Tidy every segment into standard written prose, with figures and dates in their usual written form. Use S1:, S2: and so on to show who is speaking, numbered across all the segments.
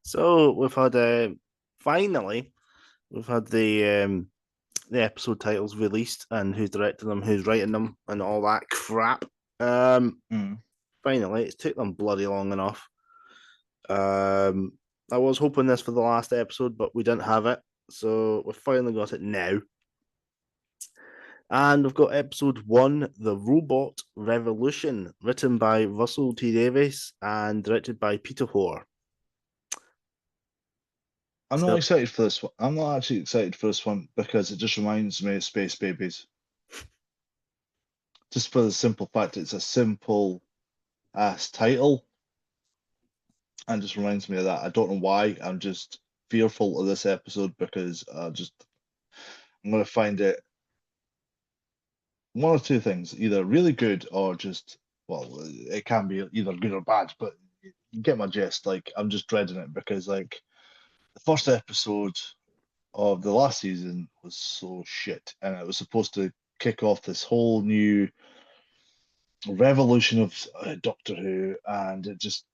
S1: So we've had finally we've had the episode titles released and who's directing them, who's writing them, and all that crap. Um,
S2: Mm.
S1: Finally, it's took them bloody long enough. Um, I was hoping this for the last episode, but we didn't have it, so we've finally got it now. And we've got episode one, The Robot Revolution, written by Russell T Davies and directed by Peter Hoare.
S2: I'm not
S1: So
S2: excited for this one. I'm not actually excited for this one because it just reminds me of Space Babies. Just for the simple fact it's a simple ass title and just reminds me of that. I don't know why. I'm just fearful of this episode because I'm gonna find it one or two things, either really good or just it can be either good or bad, but you get my gist. Like I'm just dreading it because like the first episode of the last season was so shit, and it was supposed to kick off this whole new revolution of Doctor Who, and it just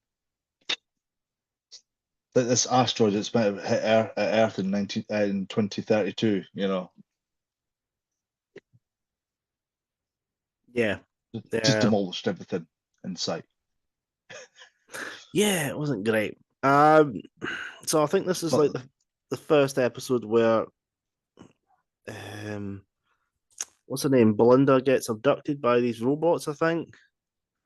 S2: this asteroid that's meant to hit Earth in 2032,
S1: yeah,
S2: just
S1: yeah,
S2: demolished everything in sight.
S1: yeah, it wasn't great. Um, so I think this is like
S2: But
S1: the first episode where um what's her name? Belinda gets abducted by these robots, I think,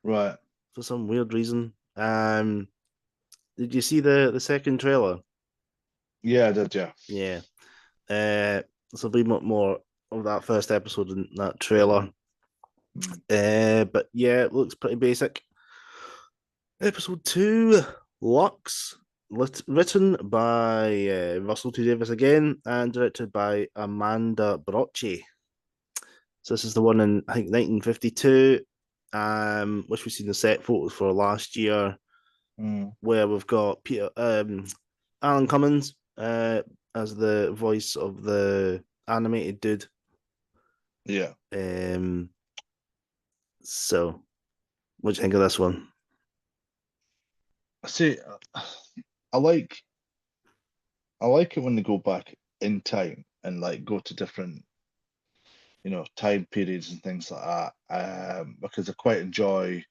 S2: right,
S1: for some weird reason. Did you see the second trailer?
S2: yeah, I did, yeah.
S1: Yeah. Uh there'll be more of that first episode in that trailer.
S2: Mm.
S1: But yeah, it looks pretty basic. Episode two, Lux, written by Russell T Davis again and directed by Amanda Brocci. So this is the one in I think 1952, which we've seen the set photos for last year,
S2: Mm.
S1: where we've got Peter Alan Cummins as the voice of the animated dude.
S2: Yeah.
S1: Um, so what do you think of this one?
S2: See, I like I like it when they go back in time and like go to different, time periods and things like that. Because I quite enjoy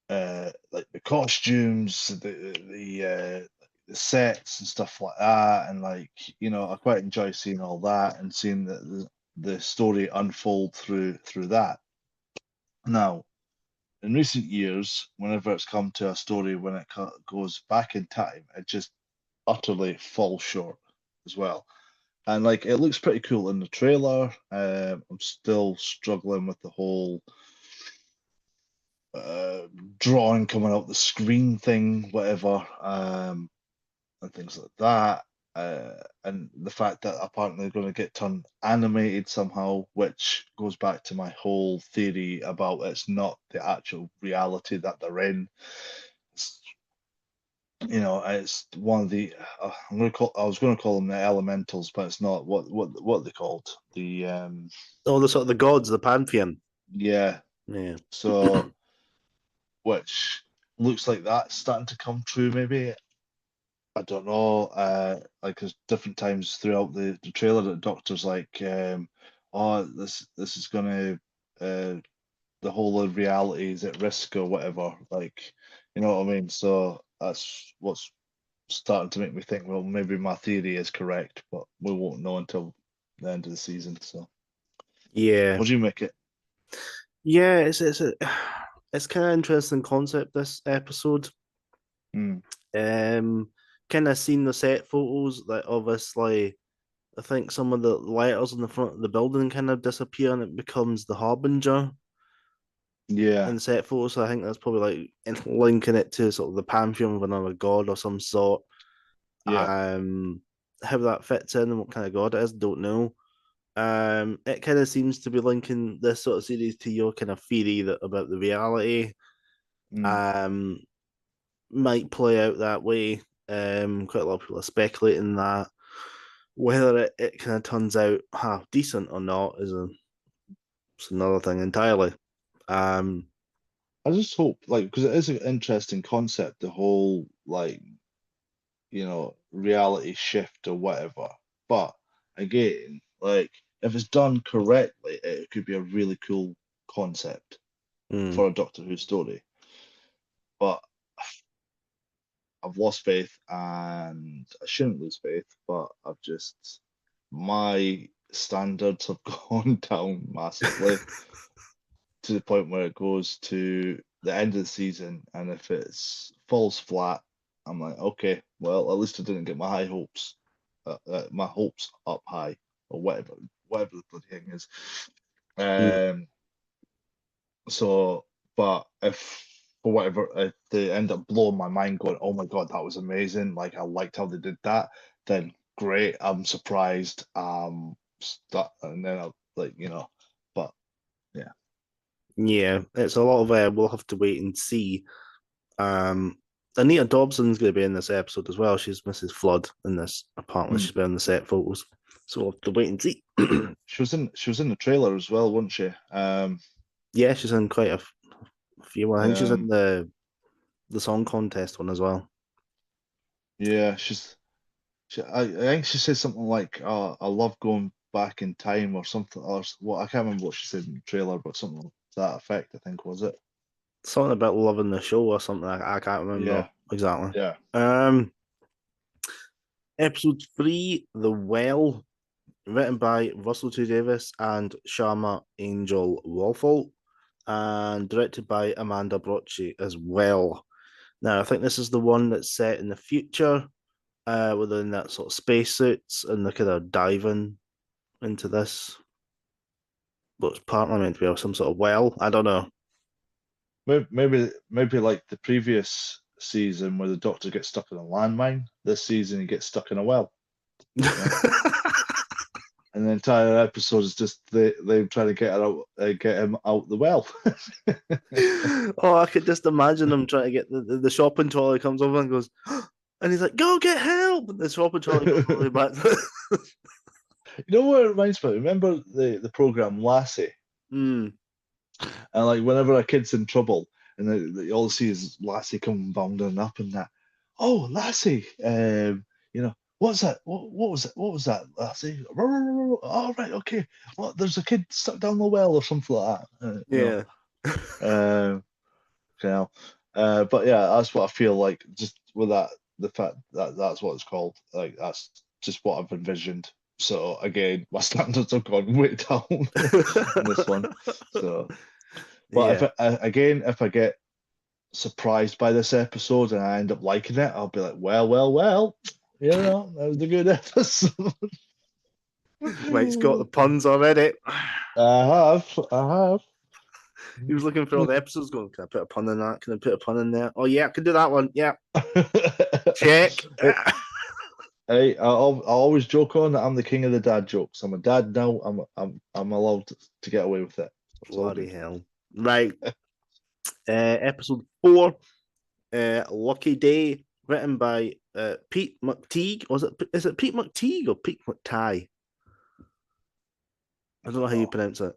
S2: like the costumes, the sets and stuff like that, and like I quite enjoy seeing all that and seeing the story unfold through that. Now, in recent years, whenever it's come to a story when it goes back in time, it just utterly falls short as well. And like it looks pretty cool in the trailer. I'm still struggling with the whole uh, drawing coming out the screen thing, whatever, and things like that. And the fact that apparently they're going to get turned animated somehow, which goes back to my whole theory about it's not the actual reality that they're in. It's, it's one of the I was going to call them the elementals, but it's not what are they called.
S1: Oh, the sort of the gods, the pantheon.
S2: Yeah.
S1: Yeah,
S2: So which looks like that's starting to come true, maybe. I don't know. Like there's different times throughout the trailer that Doctor's like, oh, this is gonna the whole of reality is at risk or whatever. Like, you know what I mean? So that's what's starting to make me think, well, maybe my theory is correct, but we won't know until the end of the season. So
S1: yeah,
S2: what do you make it?
S1: yeah. It's kind of interesting concept this episode.
S2: Mm,
S1: Um, Kind of seen the set photos that obviously I think some of the letters on the front of the building kind of disappear and it becomes the Harbinger
S2: yeah,
S1: in set photos. So I think that's probably like linking it to sort of the pantheon of another god or some sort.
S2: yeah.
S1: How that fits in and what kind of god it is, don't know. It kind of seems to be linking this sort of series to your kind of theory that about the reality.
S2: Mm.
S1: Um, might play out that way. Quite a lot of people are speculating that. Whether it kind of turns out half decent or not is another thing entirely. Um,
S2: I just hope, like, because it is an interesting concept, the whole like reality shift or whatever. But again, like if it's done correctly, it could be a really cool concept
S1: Mm.
S2: for a Doctor Who story. But I've lost faith, and I shouldn't lose faith, but my standards have gone down massively to the point where it goes to the end of the season, and if it falls flat, I'm like, okay, well, at least I didn't get my hopes up high, or whatever the bloody thing is.
S1: Mm.
S2: So, but if for whatever, if they end up blowing my mind, going, oh my God, that was amazing, like I liked how they did that, then great, I'm surprised. And then I'll like, but yeah.
S1: Yeah, it's a lot of we'll have to wait and see. Anita Dobson's going to be in this episode as well. She's Mrs. Flood in this. Apparently,
S2: Hmm.
S1: she's been in the set photos, so we'll have to wait and see.
S2: She was in the trailer as well, wasn't she?
S1: Yeah, she's in quite a few. I think she's in
S2: Um,
S1: the song contest one as well.
S2: yeah, I think she said something like, I love going back in time or something, or what, I can't remember what she said in the trailer, but something to that effect, I think, was it?
S1: Something about loving the show or something. I can't remember
S2: Yeah,
S1: exactly.
S2: yeah.
S1: Um, Episode 3, The Well, written by Russell T Davis and Sharma Angel Walfall, and directed by Amanda Brocci as well. Now, I think this is the one that's set in the future, within that sort of spacesuits, and they're kind of diving into this. But it's partly meant to be some sort of well. I don't know.
S2: Maybe like the previous season where the Doctor gets stuck in a landmine. This season he gets stuck in a well. Yeah. And the entire episode is just they try to get him out the well.
S1: Oh, I could just imagine him trying to get the shopping trolley comes over and goes, and he's like, "Go get help!" And the shopping trolley goes all the way back.
S2: You know what it reminds me of? Remember the program Lassie?
S1: Mm.
S2: And like whenever a kid's in trouble, and all they see is Lassie coming bounding up and that. Oh, Lassie, what's that? What was it? What was that, Lassie? Oh, right, okay. Well, there's a kid stuck down the well or something like that.
S1: Yeah.
S2: You know. But yeah, that's what I feel like. Just with that, the fact that that's what it's called. Like that's just what I've envisioned. So again, my standards have gone way down in this one. So. But
S1: Yeah.
S2: if I get surprised by this episode and I end up liking it, I'll be like, well, that was a good episode.
S1: Mike's got the puns already.
S2: I have.
S1: He was looking for all the episodes going, can I put a pun in that? Can I put a pun in there? Oh, yeah, I can do that one. Yeah. Check.
S2: Hey, hey, I always joke on that I'm the king of the dad jokes. I'm a dad now. I'm allowed to get away with it. It's all
S1: Bloody
S2: good.
S1: hell. Right. Episode 4, Lucky Day, written by Pete McTeague. Is it Pete McTeague or Pete McTie? I don't know how you pronounce it.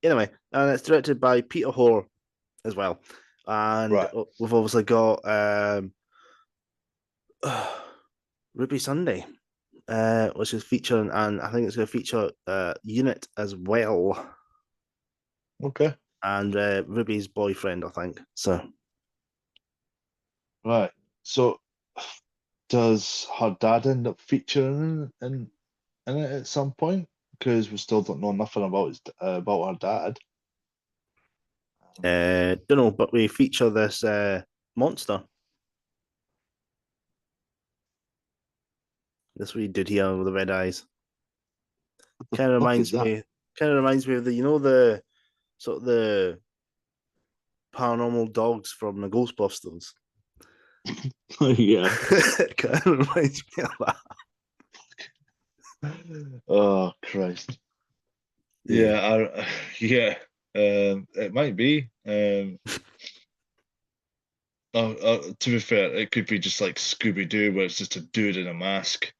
S1: Anyway, and it's directed by Peter Hoare as well. And
S2: Right.
S1: we've obviously got Ruby Sunday, which is featuring, and I think it's going to feature Unit as well,
S2: Okay.
S1: and Ruby's boyfriend, I think. So,
S2: Right. So does her dad end up featuring in it at some point? Because we still don't know nothing about her dad.
S1: don't know, but we feature this monster. This wee dude here with the red eyes. Kind of
S2: Fuck is
S1: reminds
S2: that?
S1: me. Kind of reminds me of the sort of the paranormal dogs from the Ghostbusters.
S2: Yeah.
S1: It kind of reminds me of that.
S2: Oh Christ.
S1: Yeah.
S2: Yeah. Yeah. It might be. To be fair, it could be just like Scooby Doo, where it's just a dude in a mask.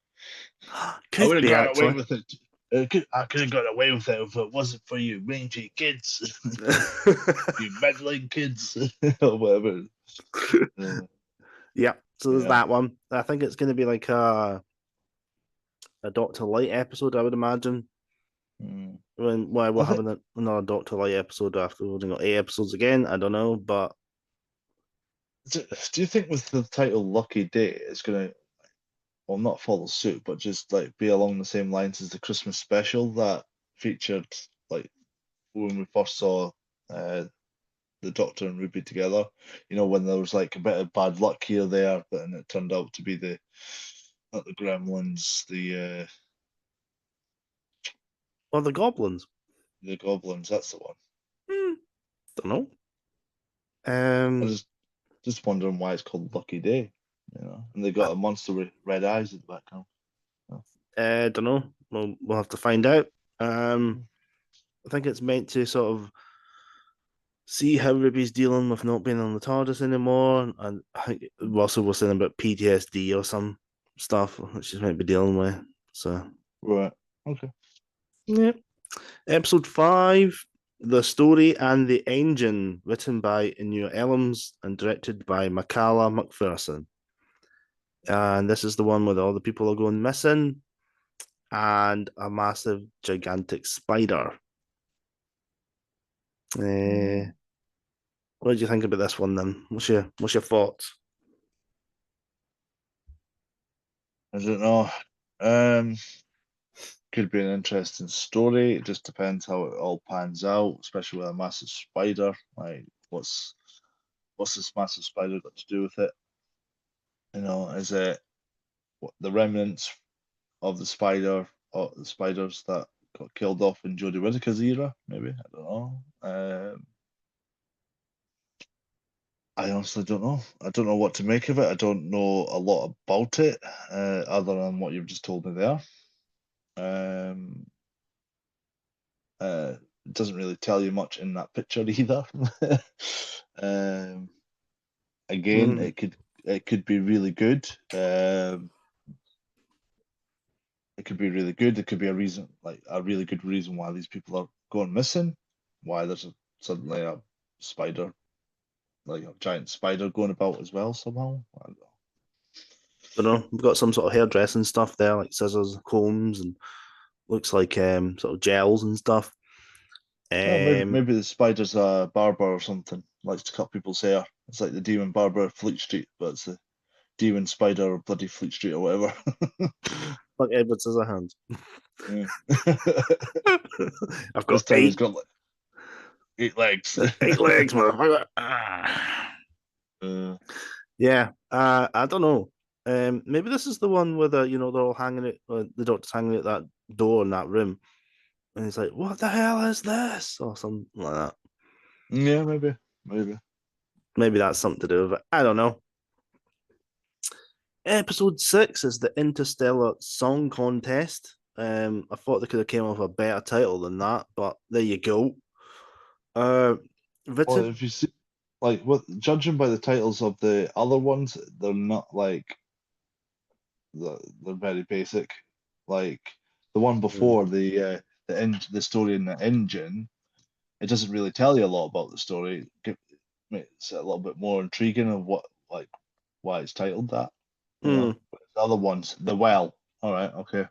S2: I would
S1: Could
S2: have
S1: be
S2: got away
S1: actually.
S2: with it. I could have got away with it if it wasn't for you rangy kids, you meddling kids, or whatever.
S1: Yeah, so there's
S2: Yeah.
S1: that one. I think it's going to be like a Doctor Light episode, I would imagine.
S2: Mm.
S1: When why we're
S2: I think.
S1: having another Doctor Light episode after we've only got 8 episodes again, I don't know, but
S2: Do you think with the title Lucky Day, it's gonna, well, not follow suit, but just like be along the same lines as the Christmas special that featured like when we first saw uh, the Doctor and Ruby together? You know, when there was like a bit of bad luck here or there, but then it turned out to be the not the Gremlins,
S1: or the goblins.
S2: the Goblins. That's the one.
S1: Don't know.
S2: I
S1: Um,
S2: just wondering why it's called Lucky Day. And they got a monster with red eyes at the background. Oh.
S1: don't know. We'll have to find out. I think it's meant to sort of see how Ruby's dealing with not being on the TARDIS anymore, and I think Russell was saying about PTSD or some stuff that she's meant to be dealing with. So
S2: Right. Okay.
S1: yeah. Episode 5, The Story and the Engine, written by Inu Elms and directed by Makala McPherson. And this is the one where all the people are going missing and a massive, gigantic spider.
S2: Mm.
S1: What did you think about this one then? What's your thoughts?
S2: I don't know. Um, could be an interesting story. It just depends how it all pans out, especially with a massive spider. Like, what's this massive spider got to do with it? Is it the remnants of the spider or the spiders that got killed off in Jodie Whittaker's era? Maybe, I don't know. I honestly don't know. I don't know what to make of it. I don't know a lot about it, other than what you've just told me there. Um, it doesn't really tell you much in that picture either. um, again,
S1: Mm,
S2: it could be really good. It could be really good. It could be a reason, like a really good reason why these people are going missing. Why there's suddenly a spider, like a giant spider going about as well somehow. I don't know.
S1: don't know. We've got some sort of hairdressing stuff there, like scissors, combs, and looks like sort of gels and stuff.
S2: Oh, maybe
S1: Um,
S2: maybe the spider's a barber or something. Likes to cut people's hair. It's like the demon barber of Fleet Street, but it's the demon spider of bloody Fleet Street or whatever.
S1: like Edward Scissorhands.
S2: Yeah.
S1: I've got
S2: This time he's got like 8 legs.
S1: 8 legs, motherfucker. Ah.
S2: Uh,
S1: Yeah, I don't know. Maybe this is the one where they're all hanging it, the doctor's hanging at that door in that room, and he's like, "What the hell is this?" or something like that.
S2: yeah, maybe.
S1: Maybe that's something to do with it. I don't know. Episode 6 is the Interstellar Song Contest. I thought they could have came up with a better title than that, but there you go. Uh,
S2: Well,
S1: written.
S2: if you see, like, what judging by the titles of the other ones, they're not like they're very basic. Like the one
S1: Mm,
S2: before the story in the engine, it doesn't really tell you a lot about the story. It's a little bit more intriguing of what like why it's titled that.
S1: mm,
S2: But the other ones, the well. All right, okay.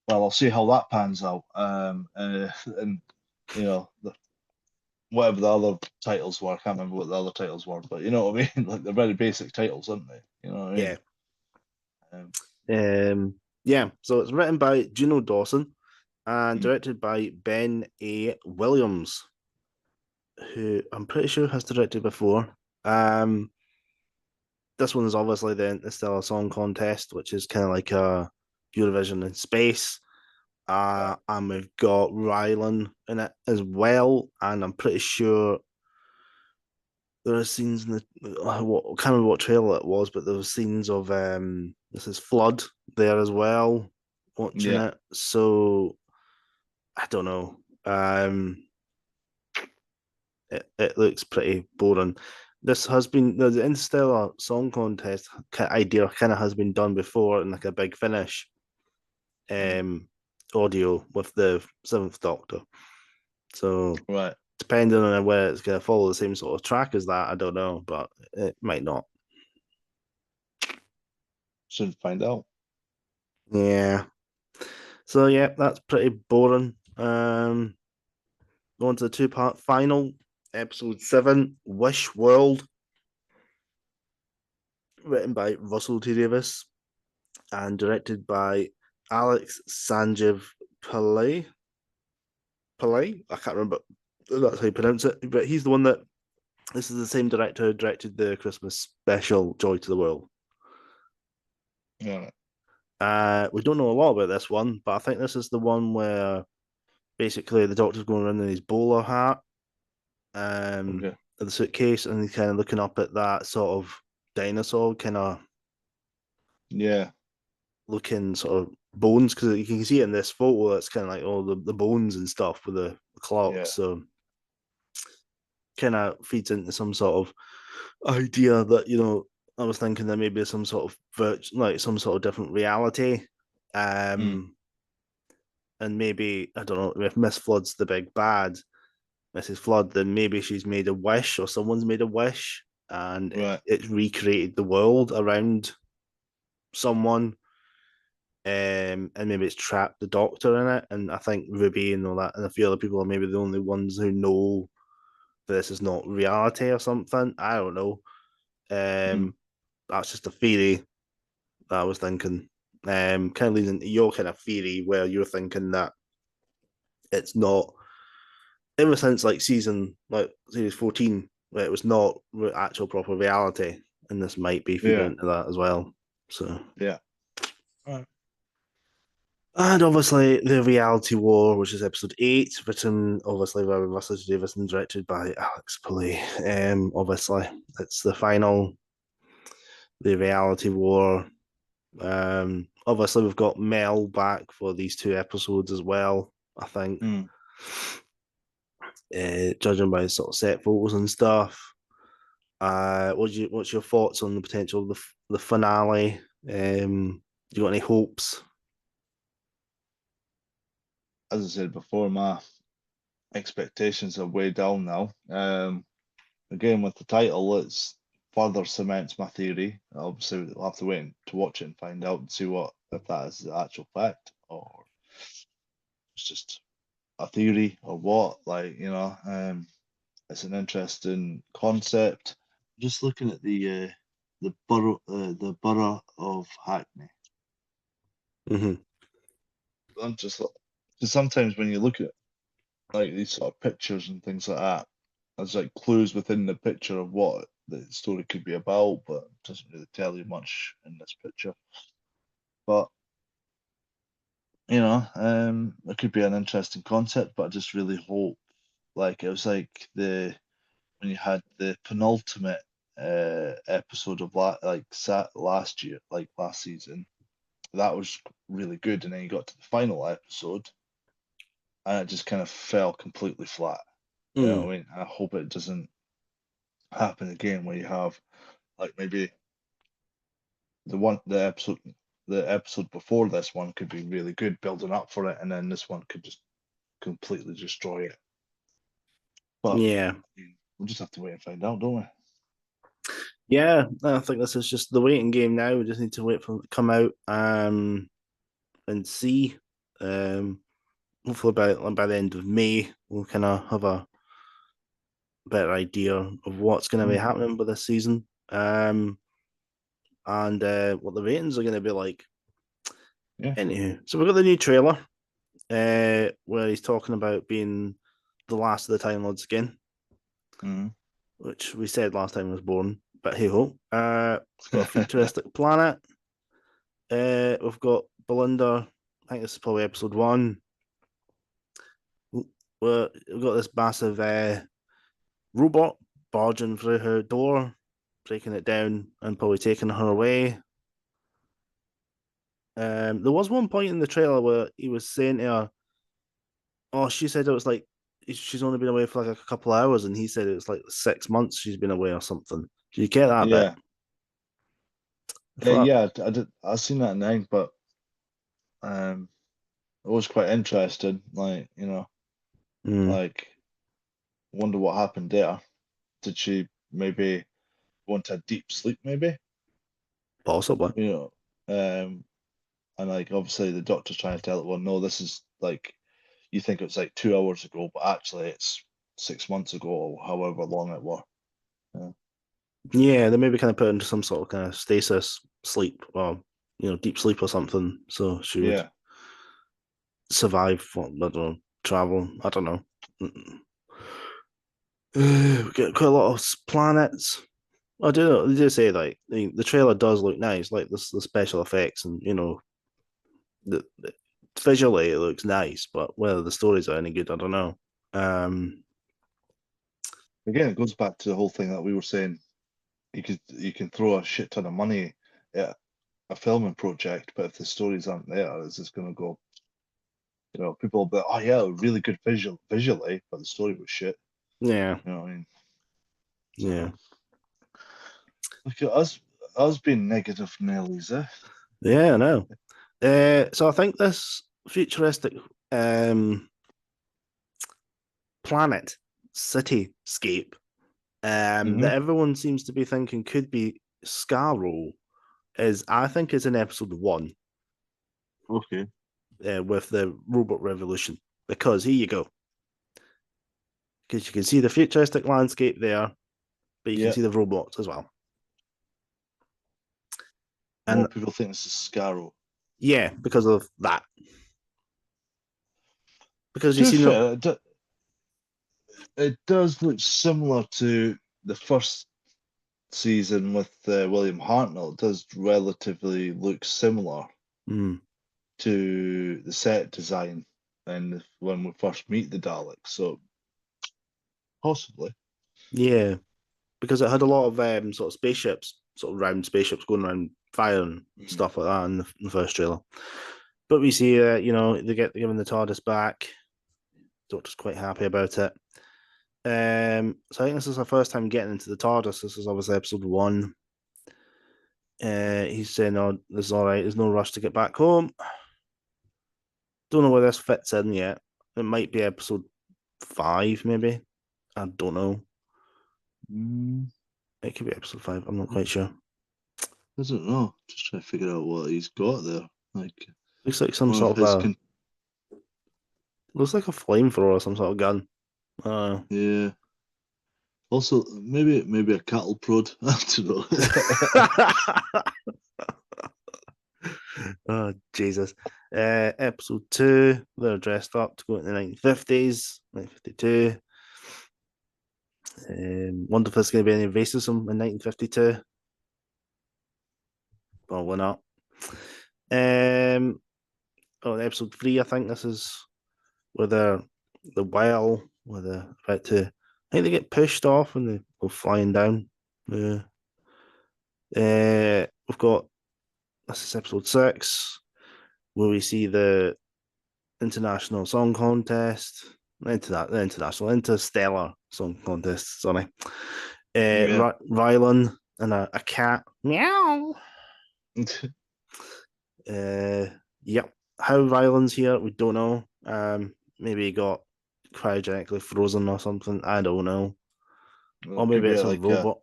S2: Well, I'll see how that pans out. And whatever the other titles were, I can't remember what the other titles were, but you know what I mean. Like they're very basic titles, aren't they? You know what I mean?
S1: yeah.
S2: Um,
S1: Yeah. So it's written by Juno Dawson and
S2: mm,
S1: directed by Ben A. Williams, who I'm pretty sure has directed before. Um, this one is obviously the Interstellar Song Contest, which is kind of like a Eurovision in space.
S2: right.
S1: And we've got Rylan in it as well, and I'm pretty sure there are scenes in the what I can't remember what trailer it was, but there were scenes of this is Flood there as well, watching
S2: Yeah.
S1: it. So I don't know. It looks pretty boring. This has been the Interstellar Song Contest idea kind of has been done before in like a big finish
S2: Mm,
S1: um audio with the Seventh Doctor. So
S2: right.
S1: depending on where it's going to follow the same sort of track as that, I don't know, but it might not.
S2: soon find out.
S1: Yeah. So yeah, that's pretty boring. Going to the two-part final, episode 7, Wish World, written by Russell T Davis and directed by Alex Sanjeev Pillai. Pillai? I can't remember that's how you pronounce it, but he's the one that this is the same director who directed the Christmas special Joy to the World.
S2: Yeah.
S1: We don't know a lot about this one, but I think this is the one where basically the doctor's going around in his bowler hat,
S2: Okay.
S1: in the suitcase, and he's kind of looking up at that sort of dinosaur kind of
S2: Yeah.
S1: looking sort of bones, because you can see it in this photo. It's kind of like all the bones and stuff with the clock.
S2: Yeah.
S1: So kind of feeds into some sort of idea that I was thinking that maybe some sort of like some sort of different reality.
S2: Mm.
S1: And maybe I don't know if Miss Flood's the big bad, Mrs. Flood, then maybe she's made a wish or someone's made a wish and
S2: Right.
S1: it's recreated the world around someone. And maybe it's trapped the doctor in it. And I think Ruby and all that and a few other people are maybe the only ones who know this is not reality or something. I don't know.
S2: Mm.
S1: That's just a theory that I was thinking. Kind of leads into your kind of theory where you're thinking that it's not ever since like series 14, where it was not actual proper reality, and this might be feeding
S2: Yeah.
S1: into that as well. So,
S2: Yeah. Right.
S1: and obviously the reality war, which is episode 8, written obviously by Russell Davis and directed by Alex Pulley. Obviously it's the final, the reality war. Obviously we've got Mel back for these 2 episodes as well, I think.
S2: Mm.
S1: Judging by sort of set photos and stuff. What's your thoughts on the potential of the finale? Do you got any hopes?
S2: As I said before, my expectations are way down now. Again, with the title, it's further cements my theory. Obviously, we'll have to wait to watch it and find out and see what if that is the actual fact or it's just a theory or what. Like, it's an interesting concept. Just looking at the borough of Hackney.
S1: Mm-hmm.
S2: I'm just because sometimes when you look at like these sort of pictures and things like that, there's like clues within the picture of what the story could be about, but it doesn't really tell you much in this picture. But it could be an interesting concept, but I just really hope like it was like the when you had the penultimate episode of last year, like last season, that was really good, and then you got to the final episode, and it just kind of fell completely flat. You know
S1: Mm.
S2: what I mean? I hope it doesn't happen again where you have like maybe the episode before this one could be really good building up for it, and then this one could just completely destroy it. But
S1: Yeah,
S2: we'll just have to wait and find out, don't we?
S1: yeah. I think this is just the waiting game now. We just need to wait for it to come out, and see. Um, Hopefully by the end of May, we'll kind of have a better idea of what's going to be
S2: Mm,
S1: happening with this season. And what the ratings are going to be like.
S2: yeah.
S1: Anywho, so we've got the new trailer, where he's talking about being the last of the Time Lords again,
S2: Mm.
S1: which we said last time was boring, but hey ho. It's got a futuristic planet. We've got Belinda. I think this is probably episode 1. We've got this massive robot barging through her door, breaking it down, and probably taking her away. There was one point in the trailer where he was saying to her, "Oh, she said it was like she's only been away for like a couple of hours," and he said it was like 6 months she's been away or something. Did you get that bit?
S2: Yeah.
S1: I thought,
S2: Yeah, I did. I seen that name, but um, it was quite interesting. Like,
S1: mm,
S2: like wonder what happened there. Did she maybe want a deep sleep? Maybe
S1: possibly.
S2: you know. And like obviously the doctor's trying to tell it, well, no, this is like you think it's like 2 hours ago, but actually it's 6 months ago or however long it was.
S1: Yeah, they maybe kind of put her into some sort of kind of stasis sleep or deep sleep or something, so she would
S2: Yeah.
S1: survive. What I don't know, travel. I don't know. We get quite a lot of planets. I do know. They do say like the trailer does look nice, like the special effects and visually it looks nice, but whether the stories are any good, I don't know. Um,
S2: Again, it goes back to the whole thing that we were saying. You can throw a shit ton of money at a filming project, but if the stories aren't there, it's just going to go. People will be, oh yeah, really good visually, but the story was shit.
S1: yeah,
S2: You know what I mean?
S1: yeah,
S2: So look at us being negative Nellies, eh?
S1: yeah. I know. So I think this futuristic planet cityscape that
S2: Hmm.
S1: everyone seems to be thinking could be Skaro is I think is in episode 1
S2: Okay.
S1: with the robot revolution because here you go because you can see the futuristic landscape there, but you can
S2: Yeah.
S1: see the robots as well.
S2: More
S1: And
S2: people think this is Scarrow.
S1: yeah, because of that, because you
S2: To be
S1: see no,
S2: fair, it does look similar to the first season with William Hartnell. It does relatively look similar
S1: mm,
S2: to the set design and when we first meet the Daleks. So possibly.
S1: yeah, because it had a lot of sort of spaceships, sort of round spaceships going around firing and
S2: Mhm.
S1: stuff like that in the first trailer. But we see, they get given the TARDIS back. Doctor's quite happy about it. So I think this is our first time getting into the TARDIS. This is obviously episode 1. He's saying, "Oh, this is all right. There's no rush to get back home." Don't know where this fits in yet. It might be episode 5, maybe. I don't know.
S2: Mm,
S1: It could be episode 5. I'm not quite sure.
S2: I don't know. Just trying to figure out what he's got there. Like,
S1: Looks like some
S2: or
S1: sort
S2: if
S1: of
S2: his
S1: a looks like a flamethrower or some sort of gun. Uh,
S2: yeah. Also, maybe a cattle prod. I don't know.
S1: oh Jesus. Episode 2, they're dressed up to go into the 1950s, 1952. Wonder if there's going to be any racism in 1952. Probably not. Episode 3, I think this is where the well, where they're about to, I think they get pushed off and they go flying down. Yeah. We've got, this is episode 6, where we see the international song contest, the international interstellar song contest. Sorry,
S2: Yeah.
S1: Rylan and a cat. Meow. Yep. How Rylan's here, we don't know. Maybe he got cryogenically frozen or something. I don't know. Or
S2: It could
S1: maybe
S2: be
S1: it's a
S2: like a
S1: robot.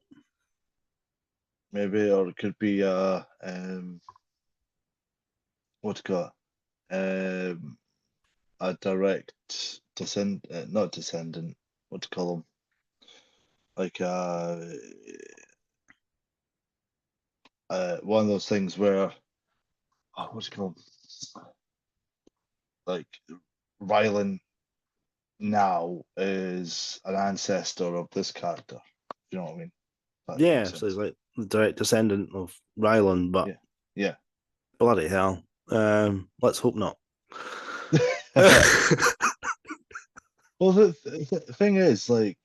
S2: maybe, or it could be a what's it called? A direct not descendant. What to call them? Like one of those things where what's it called? Like Rylan now is an ancestor of this character. You know what I mean? That makes
S1: Yeah, so he's
S2: sense.
S1: like the direct descendant of Rylan, but
S2: Yeah. Yeah.
S1: bloody hell. Let's hope not.
S2: Well, the thing is, like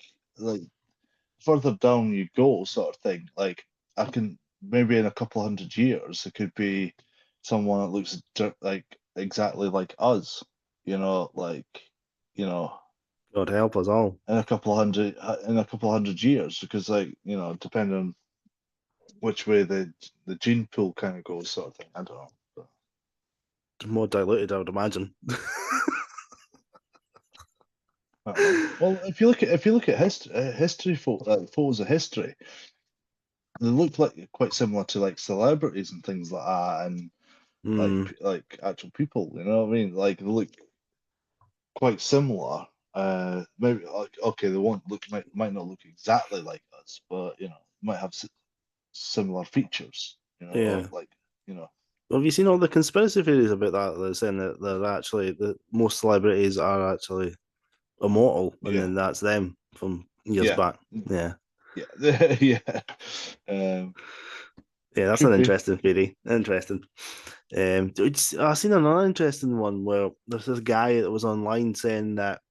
S2: further down you go, sort of thing. Like I can maybe in a couple hundred years, it could be someone that looks like exactly like us. Like you know,
S1: God help us all.
S2: in a couple hundred years, because depending on which way the gene pool kind of goes, sort of thing. I don't know.
S1: More diluted, I would imagine.
S2: I don't know. Well, if you look at history, photos of history, they look like quite similar to like celebrities and things like that, and
S1: Hmm.
S2: like actual people. You know what I mean? Like they look quite similar. Maybe like okay, they won't look might not look exactly like us, but you know, might have similar features. You know, or
S1: Yeah.
S2: like you know,
S1: Have you seen all the conspiracy theories about that? They're saying that they're actually that most celebrities are actually immortal, and
S2: yeah,
S1: then that's them from years
S2: yeah,
S1: back. Yeah.
S2: yeah, yeah. Um,
S1: Yeah, that's an
S2: could be.
S1: interesting theory. Interesting. I've seen another interesting one where there's this guy that was online saying that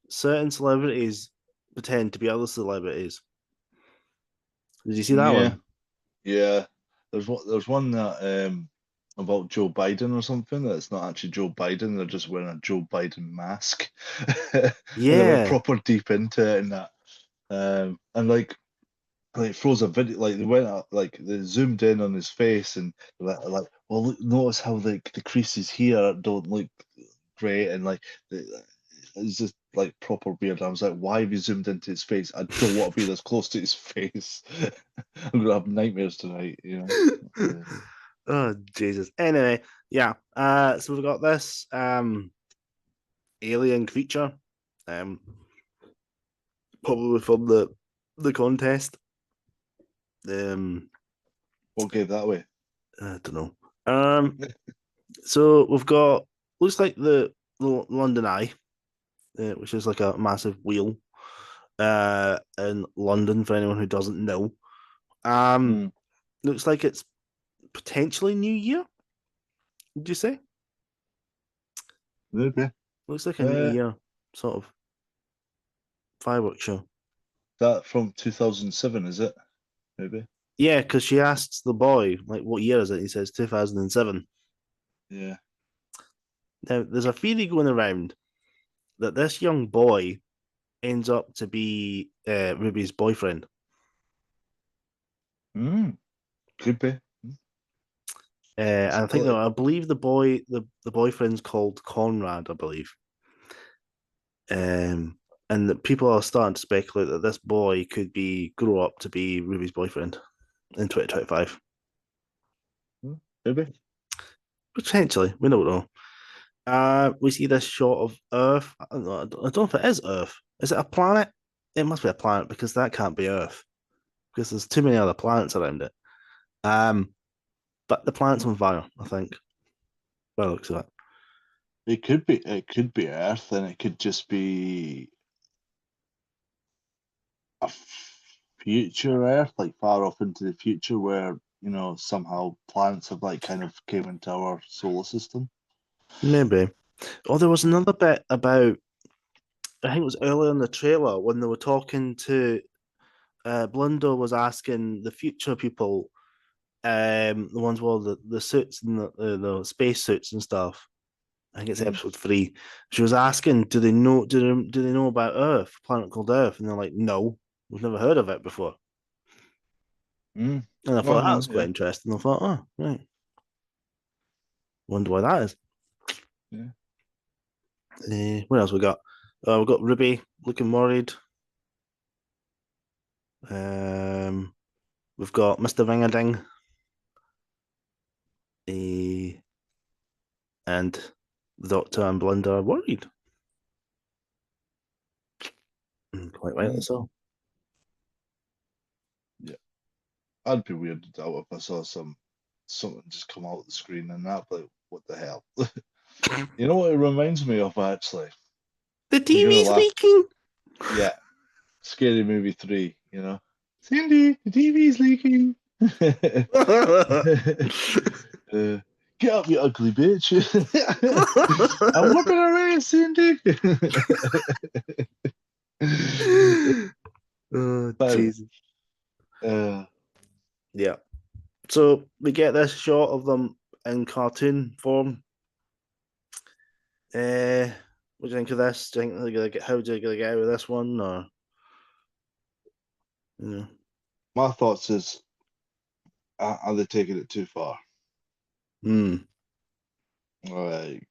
S1: certain celebrities pretend to be other celebrities. Did you see that
S2: Yeah,
S1: one?
S2: yeah. There's one that about Joe Biden or something that's not actually Joe Biden. They're just wearing a Joe Biden mask, and they went
S1: Yeah,
S2: proper deep into it and that. And like froze a video, like they went up, like they zoomed in on his face and like well, look, notice how the creases here don't look great, and like it's just like proper weird. I was like, why have you zoomed into his face? I don't want to be this close to his face. I'm gonna have nightmares tonight, you know.
S1: oh Jesus. Anyway, yeah. So we've got this alien creature, um, probably from the contest. Um,
S2: What gave that away?
S1: I don't know. So we've got looks like the London Eye, which is like a massive wheel, in London for anyone who doesn't know. Um,
S2: Mm,
S1: looks like it's potentially New Year. Would you say?
S2: maybe.
S1: Looks like a New
S2: Uh,
S1: Year sort of fireworks show.
S2: that from 2007, is it? Maybe.
S1: Yeah, because she asks the boy, like, what year is it? He says 2007.
S2: Yeah.
S1: Now, there's a theory going around that this young boy ends up to be Ruby's boyfriend.
S2: Mm, could be.
S1: And I think that
S2: Possibility.
S1: I believe the boyfriend's called Conrad, I believe. Um, and that people are starting to speculate that this boy could be grow up to be Ruby's boyfriend in 2025.
S2: Maybe.
S1: Potentially, we don't know. We see this shot of Earth. I don't know if it is Earth. Is it a planet? It must be a planet because that can't be Earth because there's too many other planets around it. Um, but the planet's on fire, I think. By the looks of it.
S2: It could be. It could be Earth, and it could just be a future Earth, like far off into the future, where you know somehow planets have like kind of came into our solar system.
S1: Maybe. Oh, there was another bit about. I think it was earlier in the trailer when they were talking to. Blindo was asking the future people, the ones with the suits and the space suits and stuff. I think it's
S2: Mm.
S1: episode 3. She was asking, do they know about Earth, a planet called Earth? And they're like, no, we've never heard of it before.
S2: Mm.
S1: And I thought that
S2: Uh-huh,
S1: was quite
S2: yeah,
S1: interesting. I thought, oh, right, wonder why that is.
S2: yeah.
S1: What else we got? We've got Ruby looking worried. Um, we've got Mr. Ringading. Uh, and the Doctor and Belinda are worried. Quite rightly
S2: Mm.
S1: so.
S2: Yeah. I'd be weirded out if I saw something just come out of the screen and that, but what the hell? You know what it reminds me of actually?
S1: The
S2: You're gonna
S1: TV's
S2: laugh.
S1: leaking.
S2: Yeah, Scary Movie 3, you know. Cindy, the TV's leaking. Uh, get up, you ugly bitch. I'm whipping around, Cindy.
S1: Oh,
S2: But anyway,
S1: Jesus.
S2: uh,
S1: Yeah. So we get this shot of them in cartoon form. What do you think of this? Do you think they're gonna get how do you gonna get out of this one or you know?
S2: my thoughts is, are they taking it too far?
S1: Hmm.
S2: Like,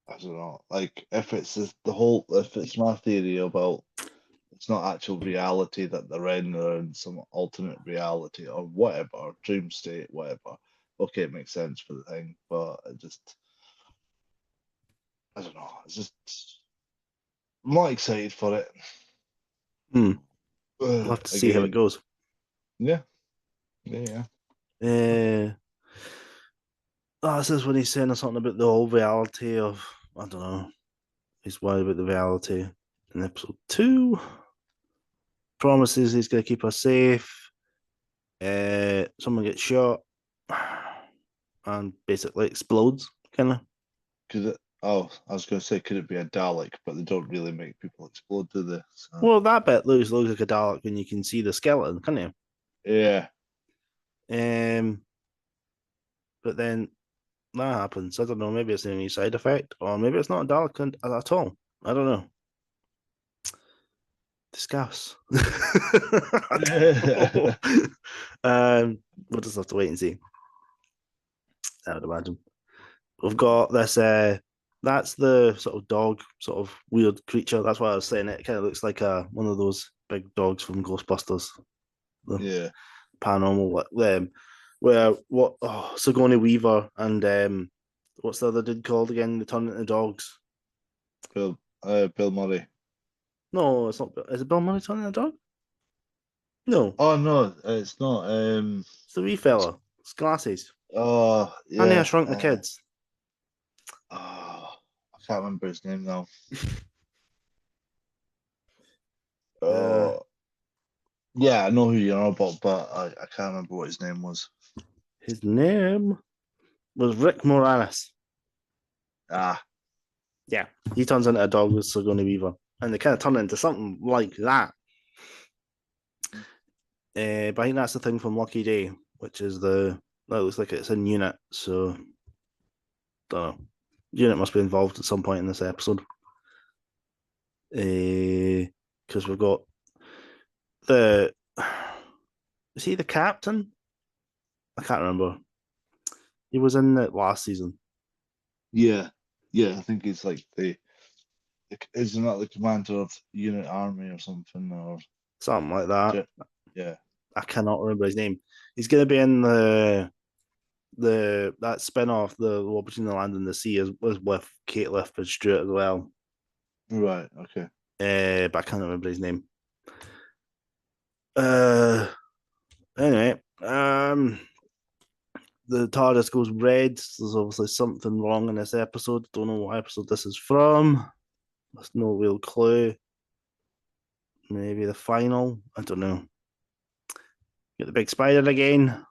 S2: I don't know. Like, if it's the whole, if it's my theory about It's not actual reality that they're in. They're in some alternate reality or whatever, dream state, whatever. Okay, it makes sense for the thing, but I don't know. I'm not excited for it.
S1: We'll have to see how it
S2: Again,
S1: goes.
S2: yeah, yeah.
S1: This is when he's saying something about the whole reality of, I don't know, he's worried about the reality in episode 2. Promises he's going to keep her safe. Someone gets shot and basically explodes, kind of.
S2: Oh, I was going to say, could it be a Dalek? But they don't really make people explode, do they? So,
S1: Well, that bit looks like a Dalek when you can see the skeleton, can't you?
S2: yeah.
S1: But then that happens. I don't know. Maybe it's any side effect, or maybe it's not a Dalek at all. I don't know. Discuss. We'll just have to wait and see. I would imagine. We've got this. That's the sort of dog, sort of weird creature. That's why I was saying it kind of looks like one of those big dogs from Ghostbusters. The
S2: Yeah.
S1: paranormal, where what? Oh, Sigourney Weaver and what's the other dude called again? They turn into dogs.
S2: Bill Murray.
S1: No, it's not. Is it Bill Murray turning into a dog? No,
S2: Oh no, it's not.
S1: it's the wee fella. It's glasses.
S2: Oh
S1: Honey, I
S2: yeah.
S1: Shrunk the Kids.
S2: I can't remember his name now.
S1: Uh,
S2: Oh yeah, I know who you're on about, but I can't remember what his name was.
S1: his name was Rick Moranis.
S2: Ah,
S1: Yeah, he turns into a dog with Sigourney Weaver, and they kind of turn into something like that. But I think that's the thing from Lucky Day, which is that looks like it's in Unit. So, don't know. Unit must be involved at some point in this episode. Because we've got the. Is he the captain? I can't remember. He was in it last season.
S2: yeah, yeah. I think he's like isn't that the commander of Unit Army or something? Or
S1: Something like that.
S2: yeah,
S1: I cannot remember his name. He's going to be in the that spin off, the War Between the Land and the Sea, is was with Kate Lethbridge Stewart as well.
S2: right. Okay.
S1: But I can't remember his name. Uh, anyway, the TARDIS goes red. There's obviously something wrong in this episode. Don't know what episode this is from. There's no real clue. Maybe the final. I don't know. Get the big spider again.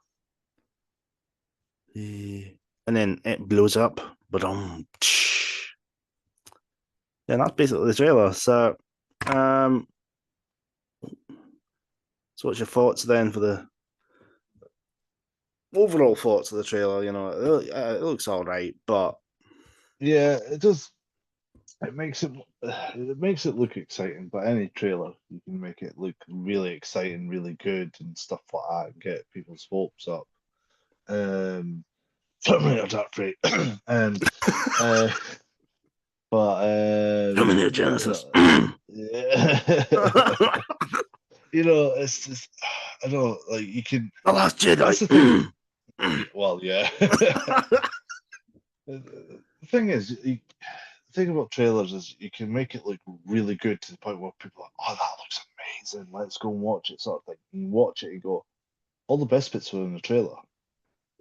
S1: And then it blows up. But yeah, that's basically the trailer. Um, so what's your thoughts then for the overall thoughts of the trailer? You know, it looks all right, but
S2: Yeah, it does. It makes it look exciting. But any trailer, you can make it look really exciting, really good, and stuff like that, and get people's hopes up. Terminator Dark Fate. um, uh, but
S1: Terminator
S2: you
S1: Genesis.
S2: know, yeah. You know, it's just I don't know, like you can.
S1: The Last
S2: That's the thing.
S1: Jedi.
S2: Well, yeah. The thing is, the thing about trailers is you can make it look really good to the point where people are like, "Oh, that looks amazing. Let's go and watch it," sort of thing. You watch it and go, "All the best bits were in the trailer."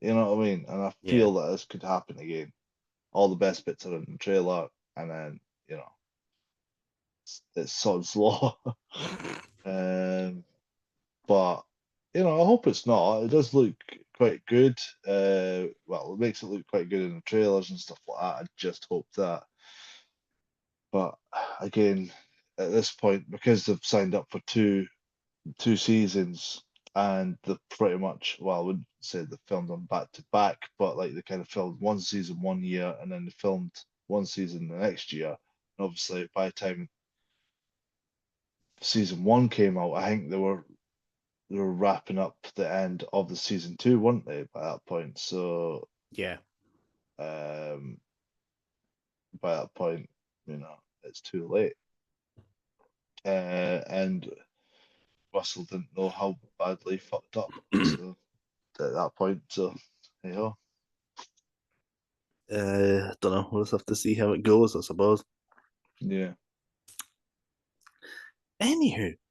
S2: You know what I mean? And I
S1: Yeah.
S2: feel that this could happen again. All the best bits are in the trailer, and then it's sod's law. um, but I hope it's not. It does look quite good. Well, it makes it look quite good in the trailers and stuff like that. I just hope that. But again, at this point, because they've signed up for two seasons and they pretty much, well, I wouldn't say they filmed them back to back, but like they kind of filmed one season 1 year and then they filmed one season the next year. And obviously, by the time season one came out, I think they were wrapping up the end of the season two, weren't they, by that point? So
S1: Yeah.
S2: um, by that point, it's too late. and Russell didn't know how badly fucked up. So at that point, so hey ho.
S1: Don't know. We'll just have to see how it goes, I suppose.
S2: Yeah.
S1: Anywho,